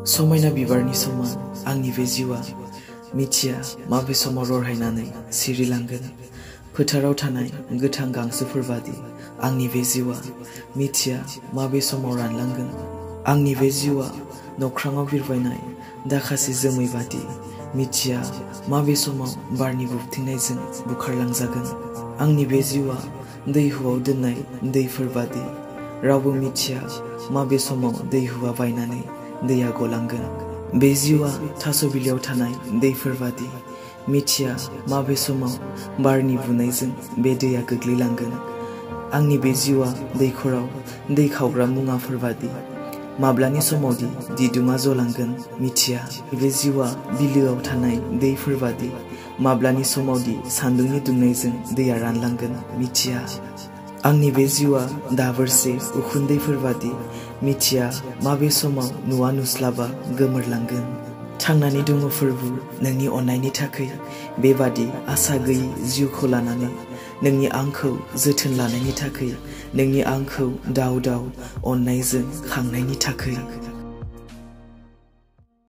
समायना बिबारनि समान आंनि बे जिउआ मिथिया माबे समाव रहायनानै सिरिलांगोन। फोथाराव थानाय गोथां गांसोफोर बादि आंनि बे जिउआ मिथिया माबे समाव रानलांगोन। आंनि बे जिउआ नख्राङाव बिरबायनाय दाखासे जोमै बादि मिथिया माबे समाव बारनि बुबथिंनायजों बुखारलांजागोन। आंनि बे जिउआ दैहुआव दोननाय दैफोर बादि रावबो मिथिया माबे समाव दैहुआ बायनानै दैया गलांगोन। बे जिउआ थास' बिलाइयाव थानाय दैफोर बादि मिथिया माबे समाव बारनि बुनायजों बे दैया गोग्लैलांगोन। आंनि बे जिउआ दैखराव दै खावग्रा मुवाफोर बादि माब्लानि समावदि दिदुमा जलांगोन मिथिया। बे जिउआ बिलोआव थानाय दैफोर बादि माब्लानि समावदि सान्दुंनि दुंनायजों दैया रानलांगोन मिथिया। आंनि बे जिउआ दाबोरसे उखुन्दैफोर बादि मिथिया माबे समाव नुवा नुस्लाबा गोमोरलांगोन। थांनानै दङ फोरबु नोंनि अननायनि थाखै, बेबादि आसा गैयि जिउखौ लानानै नोंनि आंखौ जोथोन लानायनि थाखै, नोंनि आंखौ दाव दाव अननायजों खांनायनि थाखै।